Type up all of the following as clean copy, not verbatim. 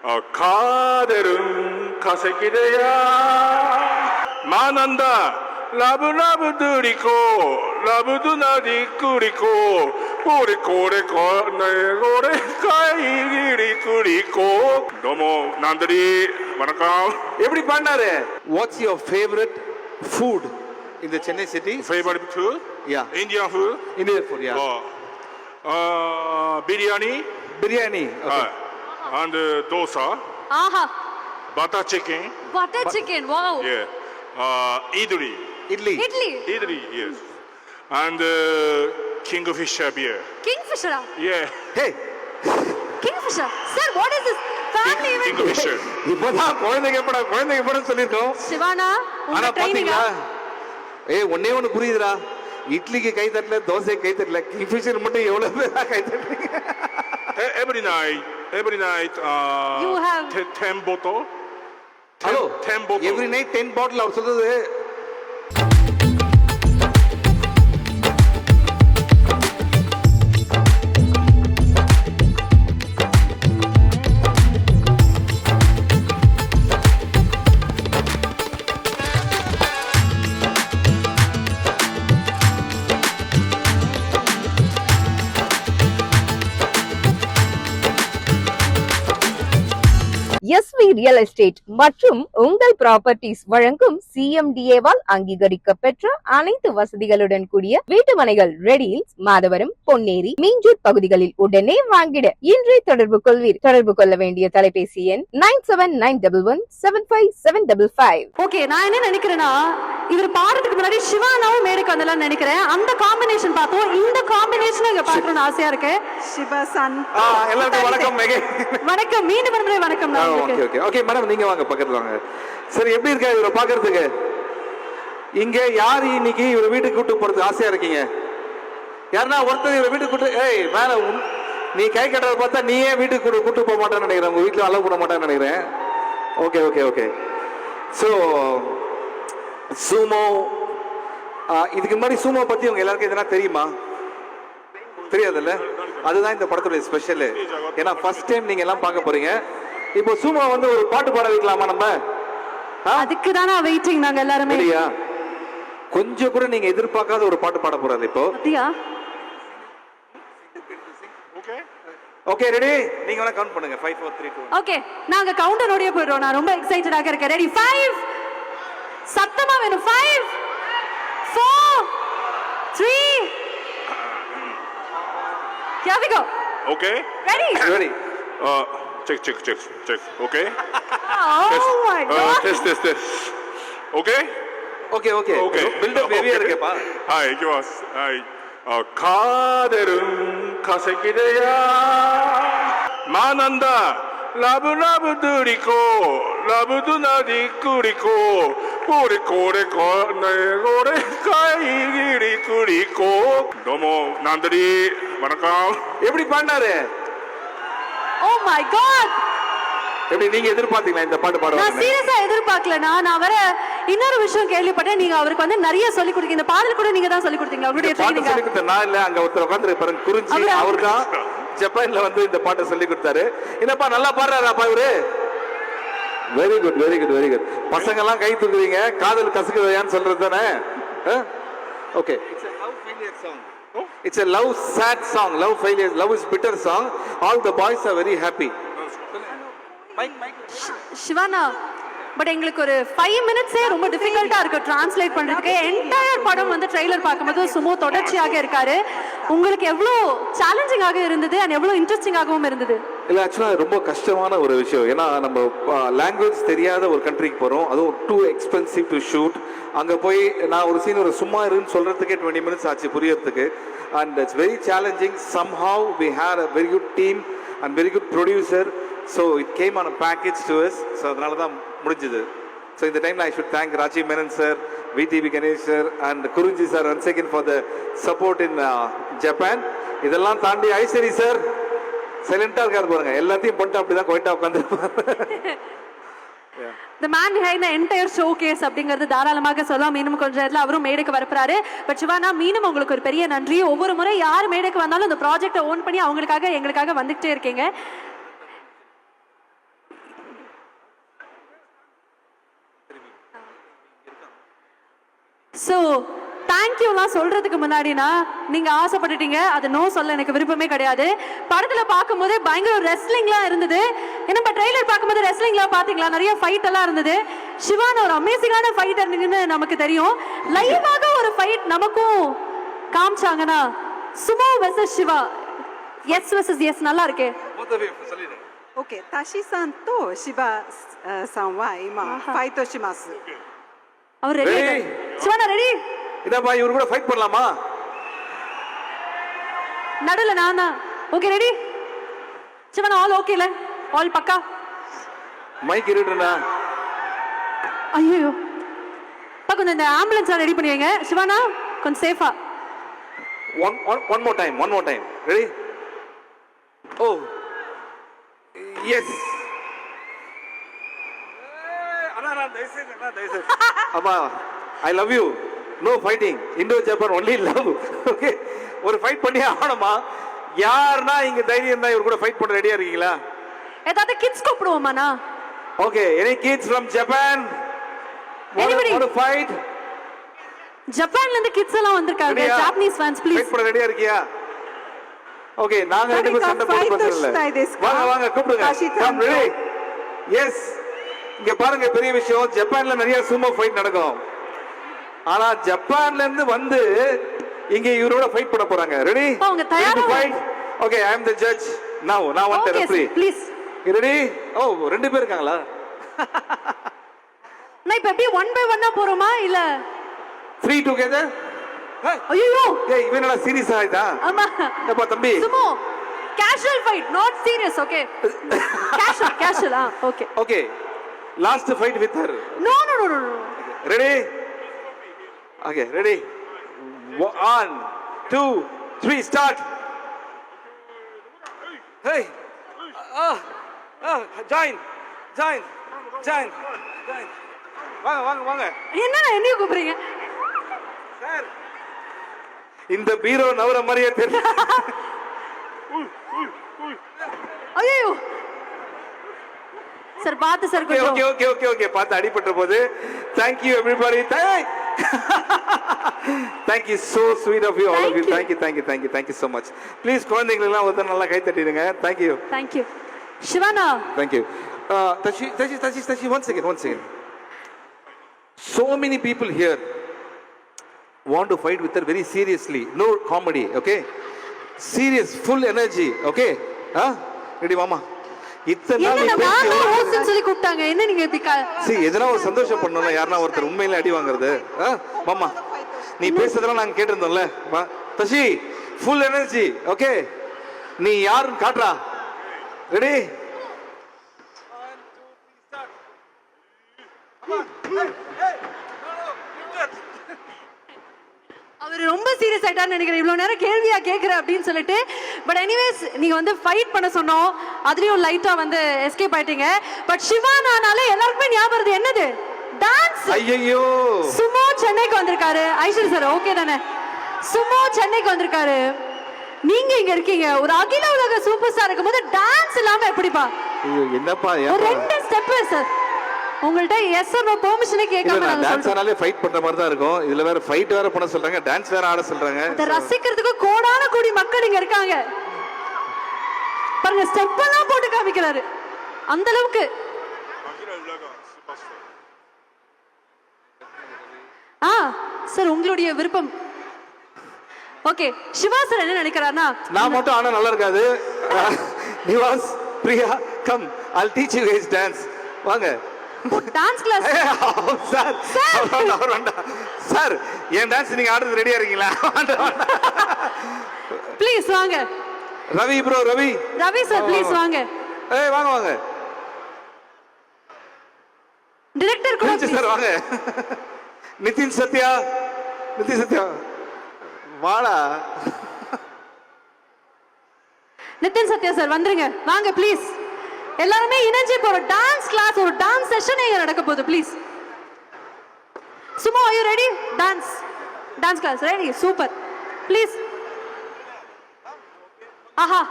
가들은 가세기대야 만한다 라브라브 드리고 라브도 나디 끓이고 꼬리꼬리 내고래 가이리 끓이고 너무 남들이 வணக்கம் எப்படி பண்ணாரு? What's your favorite food in the Chennai city? favorite food? Yeah. Indian food? Indian food, yeah. biryani. Biryani. Okay. And dosa. Aha. Butter chicken. Butter chicken. Wow. Yeah. Idli. Idli. Idli, yes. And kingfisher beer. Kingfisher. Yeah. Hey. Kingfisher. Sir, what is this? Family event. Kingfisher. இப்பதான் குழந்தைங்க படம் சொல்லிருக்கோம். சிவானா, ஆனா உங்க ட்ரைனிங்கா? பாத்தீங்களா? ஒண்ணே ஒண்ணு புரியுதுடா. இட்லிக்கு கை தட்டல, தோசைக்கு கை தட்டல. கிங்ஃபிஷர் மட்டும் எவ்வளவு பேரா கை தட்டறீங்க? Every night You have 10 bottle. Hello. 10 bottle. Every night 10 bottle அவர் சொல்றது. எஸ்வி ரியல் எஸ்டேட் மற்றும் உங்கள் ப்ராப்பர்ட்டிஸ் வழங்கும் சிஎம்டிஏவால் அங்கீகரிக்க பெற்ற அனைத்து வசதிகளுடன் கூடிய வீட்டுமனைகள் ரெடியில்ஸ் மாதவரம், பொன்னேரி, மீஞ்சூர் பகுதிகளில் உடனே வாங்கிட இன்றே தொடர்பு கொள்வீர். தொடர்பு கொள்ள வேண்டிய தொலைபேசி எண் 9791175755. ஓகே, நான் என்ன நினைக்கிறேன்னா, இவர் பாடுறதுக்கு முன்னாடி சிவானாவும் மேடைக்கு வந்தலாம் நினைக்கிறேன். அந்த காம்பினேஷன் பார்த்தோம். இந்த காம்பினேஷன் இங்க பார்க்கணும்னு ஆசையா இருக்கு. சிவசன் எல்லாருக்கும் வணக்கம். வணக்கம், மீண்டும் ஒருமுறை வணக்கம். ஓகே மேடம், நீங்க வாங்க, பக்கத்துல வாங்க. சரி, எப்படி இருக்கா இவரை பாக்குறதுக்கு? இங்க யார் இன்னைக்கு இவரை வீட்டுக்கு கூட்டு போறது ஆசையா இருக்கீங்க? யாருன்னா ஒருத்தர் இவரை வீட்டுக்கு கூட்டு, மேல நீ கை கட்டுறத பார்த்தா நீயே வீட்டுக்கு கூட்டு போக மாட்டேன்னு நினைக்கிறேன். உங்க வீட்டுல அளவு கூட மாட்டேன்னு நினைக்கிறேன். ஓகே. ஸோ சூமோ, இதுக்கு முன்னாடி சூமோ பத்தி உங்க எல்லாருக்கும் எதனா தெரியுமா? தெரியாதுல்ல? அதுதான் இந்த படத்துடைய ஸ்பெஷல். ஏன்னா ஃபர்ஸ்ட் டைம் நீங்க எல்லாம் பார்க்க போறீங்க. இப்போ சூமா வந்து ஒரு பாட்டு பாட வைக்கலாமா நம்ம? அதுக்கு தானா வெயிட்டிங் நாங்க எல்லாரும். இல்லையா? கொஞ்சம் கூட நீங்க எதிர்பார்க்காத ஒரு பாட்டு பாட போறாரு இப்போ. அப்படியா? Okay, ready? நீங்க வேணா கவுண்ட் பண்ணுங்க. 5 4 3 2. ஓகே, நாங்க கவுண்டர் ஓடியே போயிடுறோம். நான் ரொம்ப எக்ஸைட்டடாக இருக்கேன். ரெடி? 5 சத்தமா வேணும். 5 4 3 Here we go. Okay. Ready? Check. Okay. Oh my God. Test. Okay. Build up ஹெவியா இருக்கேப்பா. Hi, yours. Hi. 가들은 가세기대야 만한다 라브라브 드리고 라브도 나디 끓이고 꼬리꼬리 내고래 가이리 끓이고 너무 남들이 வணக்கம். எப்படி பண்ணாரு? Oh my God. எப்படி நீங்க எதிர்பார்த்தீங்களா இந்த பாட்டு பாடுவாங்க? நான் சீரியஸா எதிர்பார்க்கலனா. நான் வர இன்னொரு விஷயம் கேள்விப்பட்டேன். நீங்க அவருக்கு வந்து நிறைய சொல்லி கொடுத்தீங்க. இந்த பாடல் கூட நீங்க தான் சொல்லி கொடுத்தீங்க. அவருடைய ட்ரைனிங் சொல்லி கொடுத்த நான் இல்ல, அங்க ஒருத்தர் உட்கார்ந்து பாருங்க, குறிஞ்சி. அவர்தான் ஜப்பான்ல வந்து இந்த பாட்டை சொல்லி கொடுத்தாரு. என்னப்பா நல்லா பாடுறாராப்பா இவரு? Very good. பசங்க எல்லாம் கை தூக்குறீங்க. காதல் கசக்குதையான்னு சொல்றது தானே? Okay. It's a love sad song, love failure, love is bitter song. All the boys are very happy. சிவானா, பட் எங்களுக்கு ஒரு 5 மினிட்ஸே ரொம்ப டிஃபிகல்ட்டா இருக்கு டிரான்ஸ்லேட் பண்றதுக்கு. என்டையர் படம் வந்து ட்ரெய்லர் பார்க்கும்போது சுமோ தொடர்ச்சியாக இருக்காரு. உங்களுக்கு எவ்வளோ சேலஞ்சிங்காக இருந்தது அண்ட் எவ்வளோ இன்ட்ரெஸ்டிங்காகவும் இருந்தது? இல்லை, ஆக்சுவலாக ரொம்ப கஷ்டமான ஒரு விஷயம். ஏன்னா நம்ம லாங்குவேஜ் தெரியாத ஒரு கண்ட்ரிக்கு போகிறோம். அதுவும் டூ எக்ஸ்பென்சிவ் டு ஷூட். அங்கே போய் நான் ஒரு சீன் சும்மா இருன்னு சொல்கிறதுக்கே 20 மினிட்ஸ் ஆச்சு புரியறதுக்கு. And it's very challenging. Somehow we had a very good team and very good producer. So it came on a package to us. So அதனால தான் முடிஞ்சது. ஸோ இந்த டைமில் I should thank Rajiv Menon sir, VTV Ganesh sir and Kurinji sir once again for the support in Japan. இதெல்லாம் தாண்டி Ishari sir சைலண்டா இருக்காரு பாருங்க. எல்லாத்தையும் பண்ணிட்டு அப்படிதான் கோயிட்டா உட்காந்துருப்பாரு. The man behind the entire showcase அப்படிங்கிறது தாராளமாக சொல்லலாம். இன்னும் கொஞ்ச நேரத்தில் அவரும் மேடைக்கு வரப்போறாரு. பட் சிவானா, மீண்டும் உங்களுக்கு ஒரு பெரிய நன்றி. ஒவ்வொரு முறை யார் மேடைக்கு வந்தாலும் இந்த ப்ராஜெக்டை ஓன் பண்ணி அவங்களுக்காக எங்களுக்காக வந்துகிட்டே இருக்கீங்க. ஸோ தேங்க்யூலாம் சொல்றதுக்கு முன்னாடினா நீங்க ஆசைப்பட்டுட்டீங்க, அது நோ சொல்ல எனக்கு விருப்பமே கிடையாது. படத்துல பார்க்கும்போது பயங்கர ரெஸ்லிங்லாம் இருந்தது. நம்ம ட்ரெய்லர் பார்க்கும்போது ரெஸ்லிங்லாம் பாத்தீங்களா, நிறைய ஃபைட் எல்லாம் இருந்தது. சிவான் ஒரு அமேசிங்கான ஃபைட்டர்னு நமக்கு தெரியும். லைவாக ஒரு ஃபைட் நமக்கும் காமிச்சாங்கன்னா Sumo versus Shiva, S versus S, நல்லா இருக்கே. OK、タシさんと芝さんは今ファイトします。அவர் ரெடி? சிவானா ரெடி? இதப்பா இவரு கூட ஃபைட் பண்ணலாமா? நடுல நான் தான். Okay ready? சிவானா ஆல் ஓகேல? ஆல் பக்கா? மைக் இருடா. ஐயோ கொஞ்சம் இந்த ஆம்புலன்ஸ் ரெடி பண்ணுவீங்க சிவானா, கொஞ்சம் சேஃபா. One more time. Ready? Oh. Yes. Amma, I love you. No fighting. Indo-Japan only love. Okay. ஒரு ஃபைட் பண்ணி ஆகணுமா? யாருன்னா இங்க தைரியம் தான் இவர் கூட ஃபைட் பண்ண ரெடியா இருக்கீங்களா? ஏதாவது kids கூப்பிடுவோமாண்ணா? Okay. Any kids from Japan? Anybody? Want to fight? ஜப்பான்ல இருந்து கிட்ஸ் எல்லாம் வந்திருக்காங்க. Japanese fans please. ஃபைட் பண்ண ரெடியா இருக்கியா? ஓகே, நாங்க ரெண்டு பேரும் சண்டை போட பிரச்சனை இல்ல. வாங்க கூப்பிடுங்க. Come ready. எஸ். இங்க பாருங்க, பெரிய விஷயம், ஜப்பான்ல நிறைய சுமோ ஃபைட் நடக்கும். ஆனா ஜப்பான்ல இருந்து வந்து இங்க இவரோட ஃபைட் பண்ண போறாங்க. ரெடி? அவங்க தயாரா fight. Okay, I am the judge. Now நான் want the referee. Please. Ready? ஓ, ரெண்டு பேர் இருக்காங்களா? நான் இப்ப எப்படி 1 by 1 போறோமா இல்ல 3 டுகெதர்? ஐயோ ஏய், இவன் என்ன சீரியஸ் ஆயிட்டா? ஆமா. அப்பா தம்பி, sumo casual fight, not serious. Okay casual. Okay okay. Last fight with her. No. Ready? Okay, ready? 1 2 3 start. Hey. Join. வாங்க. என்னடா என்னைய கூப்பிடுறீங்க? சார், இந்த பீரோ நவர மாதிரியே தெரியல. ஐயோ சார் பாத்து சார் கொஞ்சம். ஓகே பார்த்து அடிபட்ட போது. Thank you everybody. Thank you, so sweet of you, all of you. Thank you so much. Please குழந்தைகள் எல்லாம் வந்து நல்லா கை தட்டிடுங்க. Thank you. Siwana. Thank you. Tashi, one second. So many people here want to fight with her very seriously. No comedy, okay? Serious, full energy, okay? Ready, mama? இத்தனை நாள் சொல்லி கூப்பிட்டாங்க. என்ன நீங்க இப்படி எதனா ஒரு சந்தோஷம் பண்ணணும்ல, யாருன்னா ஒருத்தர் உண்மையில அடி வாங்குறது. மாமா, நீ பேசுறதெல்லாம் நாங்க கேட்டிருந்தோம்ல. தஷி, ஃபுல் எனர்ஜி, ஓகே? நீ யாருன்னு காட்டுறா. ரெடி? அவர் ரொம்ப சீரியஸ் ஆயிட்டான்னு நினைக்கிறேன், இவ்வளவு நேரம் கேள்வியா கேட்கிற அப்படின்னு சொல்லிட்டு. பட் எனிவேஸ், நீங்க வந்து ஃபைட் பண்ண சொன்னோம், அதுலயும் லைட்டா வந்து எஸ்கேப் ஆயிட்டீங்க. பட் சிவானானாலே எல்லாருக்குமே ஞாபகம் வருது என்னது? டான்ஸ். ஐயோ, சுமோ சென்னைக்கு வந்திருக்காரு. ஐஸ்வர்யா சார் ஓகே தானே? சுமோ சென்னைக்கு வந்திருக்காரு, நீங்க இங்க இருக்கீங்க. ஒரு அகில உலக சூப்பர் ஸ்டார் இருக்கும்போது டான்ஸ் இல்லாம எப்படிப்பா? என்னப்பா ஒரு 2 ஸ்டெப் சார். உங்கள்ட்ட எஸ் நோ பெர்மிஷனே கேட்காம நான் டான்ஸ் ஆனாலே ஃபைட் பண்ற மாதிரி தான் இருக்கும். இதுல வேற ஃபைட் வேற பண்ண சொல்றாங்க, டான்ஸ் வேற ஆட சொல்றாங்க. அத ரசிக்கிறதுக்கு கோடான கோடி மக்கள் இங்க இருக்காங்க. பாருங்க, ஸ்டெப் எல்லாம் போட்டு காமிக்கிறாரு அந்த அளவுக்கு. சார் உங்களுடைய விருப்பம். ஓகே, சிவா சார் என்ன நினைக்கிறாருன்னா, நான் மட்டும் ஆனா நல்லா இருக்காது. Nivas, Priya, come, I'll teach you guys dance. வாங்க. Dance class. சார், என் டான்ஸ் நீங்க ஆடுறது ரெடியா இருக்கீங்களா? ப்ளீஸ் வாங்க. Ravi bro, Ravi sir please வாங்க. வாங்க. டைரக்டர் கூட சார் வாங்க. நிதின் சத்யா வாடா. நிதின் சத்யா சார் வந்துருங்க, வாங்க ப்ளீஸ். எல்லாருமே இணைஞ்சு ஒரு டான்ஸ் கிளாஸ், ஒரு டான்ஸ் செஷன் இங்க நடக்க போகுது. Please Sumo, are you ready? Dance class ready? Super. Please. ஆஹா,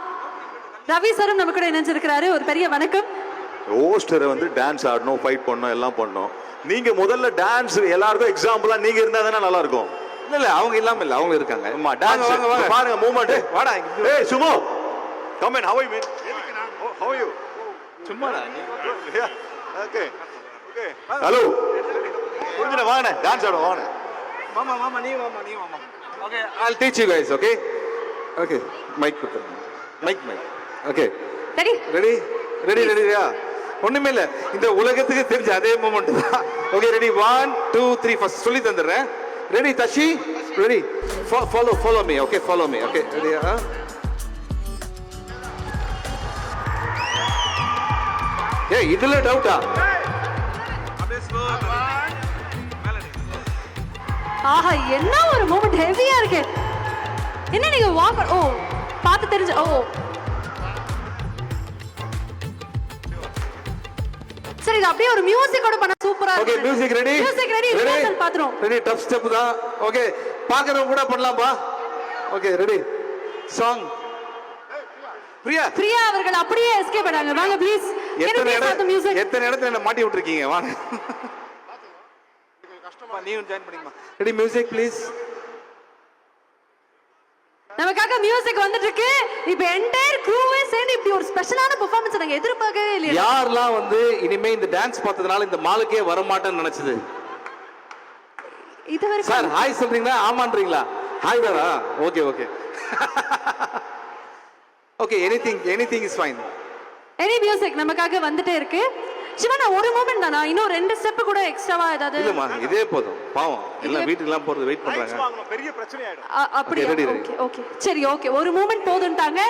ரவி சாரும் நம்ம கூட இணைஞ்சிருக்கிறாரு. ஒரு பெரிய வணக்கம். ஹோஸ்டரை வந்து டான்ஸ் ஆடணும், ஃபைட் பண்ணணும், எல்லாம் பண்ணணும். நீங்க முதல்ல டான்ஸ் எல்லாருக்கும் எக்ஸாம்பிளா நீங்க இருந்தா தானே நல்லா இருக்கும். இல்ல இல்ல அவங்க இல்லாம இல்ல அவங்க இருக்காங்க. அம்மா டான்ஸ் வாங்க, வாங்க. பாருங்க மூவ்மெண்ட். வாடா ஏய் சுமோ come in. How are you man? How are you? சும்மாடா ஓகே ஓகே. ஹலோ புரிஞ்சுன வாங்க டான்ஸ் ஆட வாங்க. மாமா நீ மாமா. Okay I'll teach you guys, okay? Okay, mic கொடுத்துருங்க. மைக். ஓகே ரெடி ரெடியா? ஒண்ணுமே இல்ல, இந்த உலகத்துக்கு தெரிஞ்ச அதே மூமெண்ட் தான். ஓகே ரெடி 1 2 3 ஃபர்ஸ்ட் சொல்லி தந்துடுறேன். ரெடி தஷி? Ready? Follow me. Okay follow me. Okay ரெடியா? ஏய் இதுல டவுட்டா? ஆஹா என்ன ஒரு மூமெண்ட் ஹெவியா இருக்கு. என்ன நீங்க வாக் ஓ பார்த்து தெரிஞ்சு ஓ சரி இது அப்படியே ஒரு மியூசிக்கோட பண்ண சூப்பரா ஓகே இருக்கு. Music ready? Music ready. Rehearsal பாத்துறோம். ரெடி டஃப் ஸ்டெப் தான். ஓகே பாக்குறவங்க கூட பண்ணலாம்பா. Okay ready song. பிரியா அவர்கள் அப்படியே எஸ்கேப் ஆனாங்க. வாங்க ப்ளீஸ். எத்தனை இடத்துல என்ன மாட்டி விட்டுருக்கீங்க. வாங்க கஷ்டமா நீயும் ஜாயின் பண்ணிக்கமா. Ready music please. நமக்காக மியூசிக் வந்துட்டு இருக்கு. இப்போ என்டையர் க்ரூவே சேர்ந்து இப்படி ஒரு ஸ்பெஷலான பெர்ஃபார்மன்ஸ் நாங்க எதிர்பார்க்கவே இல்லையா. யாரெல்லாம் வந்து இனிமே இந்த டான்ஸ் பார்த்ததுனால இந்த மாலுக்கே வர மாட்டேன்னு நினைச்சது? இதுவரைக்கும் சார் ஹாய் சொல்றீங்களா ஆமான்றீங்களா? ஹாய் தானா? Okay okay anything is fine. Any music நமக்காக வந்துட்டே இருக்கு. சிவனா ஒரு மூமெண்ட் தானா? இன்னும் 2 ஸ்டெப் கூட எக்ஸ்ட்ராவா ஏதாவது? இல்லம்மா இதே போதும். பாவம் எல்லாம் வீட்டுக்குலாம் போறது வெயிட் பண்றாங்க. பெரிய பிரச்சனை ஆயிடும். அப்படியே ஓகே சரி ஓகே ஒரு மூமெண்ட் போதுன்ட்டாங்க.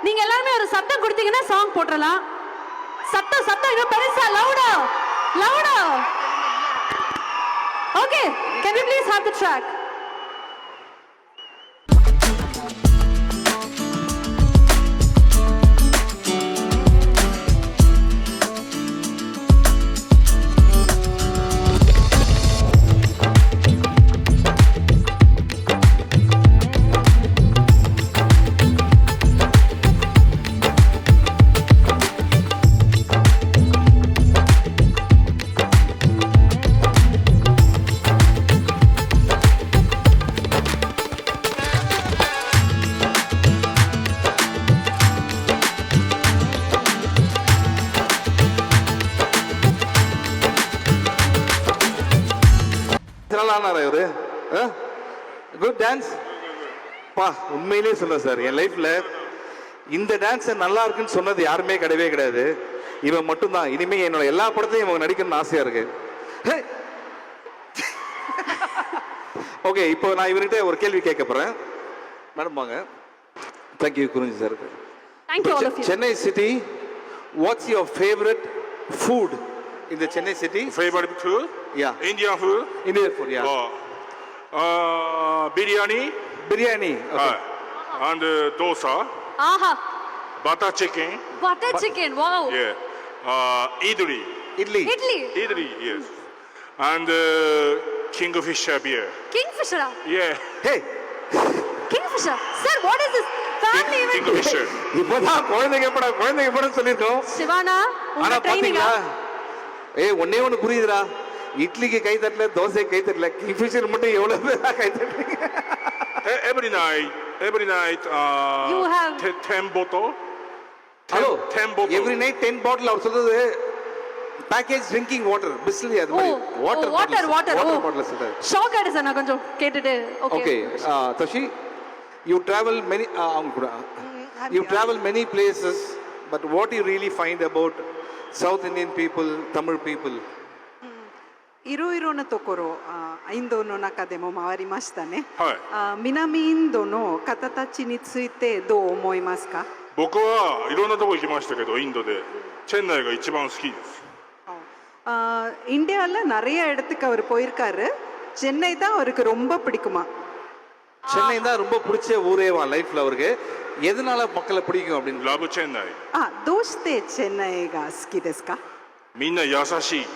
நீங்க எல்லாரும் ஒரு சத்தம் கொடுத்தீங்கன்னா சாங் போட்றலாம். சத்தம் இன்னும் பெருசா லவுடா. Okay can you please have the track? இவரு குட் டான்ஸ் பா. உண்மையிலே சொல்றேன் சார், என் லைஃப்ல இந்த டான்ஸ் நல்லா இருக்குன்னு சொன்னது யாருமே கிடையாது. இவன் மட்டும்தான். இனிமே என்னோட எல்லா படத்தையும் இவங்க நடிக்கணும்னு ஆசையா இருக்கு. ஓகே இப்போ நான் இவர்கிட்ட ஒரு கேள்வி கேட்க போறேன். மேடம் வாங்க. Thank you Kurinji sir. Thank you all of you. Chennai city, what's your favourite food in the Chennai city? Favorite food? Yeah. Indian food? Indian food, yeah. Biryani. Okay. And dosa. ஆஹா Butter chicken. wow. Yeah. Idli. Idli. Yes. And Kingfisher beer. Kingfisher. Yeah. Hey. Kingfisher. Sir, what is this? Family event. Kingfisher. இப்போதான் குழந்தைங்க படம் சொல்லிருக்கோம். சிவானா உங்க ட்ரைனிங்கா? ஒன்னே ஒண்ணு புரியுதுடா. இட்லிக்கு கை தட்டல, தோசைக்கு கை தட்டல, kingfisher மட்டும் எவ்வளவு பேரா கை தட்டுறீங்க? Every night You have 10 bottle. Hello 10 bottle. Every night 10 பாட்டில். அவர் சொல்றது பேக்கேஜ் ட்ரிங்கிங் வாட்டர், பிஸ்லரி அது மாதிரி வாட்டர் பாட்டில் சொல்றாரு. ஷாக் ஆயிடு சார் நான் கொஞ்சம் கேட்டுட்டு. Okay தஷி, you travel many you travel many places, but what you really find about South Indian people, Tamil people? いろいろなところインドの中でも回りましたね。はい。南インドの方たちについてどう思いますか？僕はいろんなとこ行きましたけど、インドでチェンナイが一番好きです。இந்தியாவில் நிறைய இடத்துக்கு அவர் போயிருக்காரு. சென்னை தான் அவருக்கு ரொம்ப பிடிக்குமா? சென்னை தான் ரொம்ப பிடிச்ச ஊரேவா லைஃப்ல அவருக்கு. எதனால மக்களை பிடிக்கும் அப்படின்னு?ラブチェンナイ。どうしてチェンナイが好きですか？みんな優しい。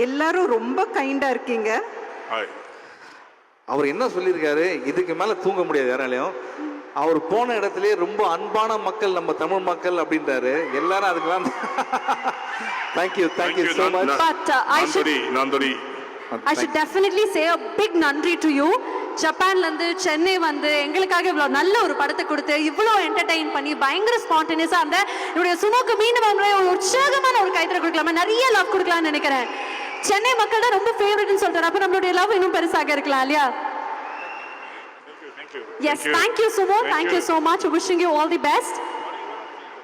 எல்லாரும் ரொம்ப கைண்டா இருக்கீங்க.はい。அவர் என்ன சொல்லியிருக்காரு? இதுக்கு மேல தூங்க முடியாது யாராலையும். அவர் போன இடத்துலயே ரொம்ப அன்பான மக்கள் நம்ம தமிழ் மக்கள் அப்படின்றாரு. எல்லாரும் அதுக்கெல்லாம் தேங்க்யூ so much. But நன்றி. I should definitely say a big நன்றி to you. ஜப்பான்ல இருந்து சென்னை வந்து எங்களுக்காக இவ்வளவு நல்ல ஒரு படத்தை கொடுத்து இவ்வளவு என்டர்டெயின் பண்ணி பயங்கர ஸ்பான்டேனியஸா அந்த என்னுடைய சுமோக்கு மீண்டும் ஒரு உற்சாகமான ஒரு கைத்தற கொடுக்கலாமா, நிறைய லவ் கொடுக்கலாம்னு நினைக்கிறேன். சென்னை மக்கள் தான் ரொம்ப ஃபேவரட்னு சொல்றாரு. அப்ப நம்மளுடைய லவ் இன்னும் பெருசாக இருக்கலாம் இல்லையா? Yes, thank you Sumo, thank you so much, wishing you all the best.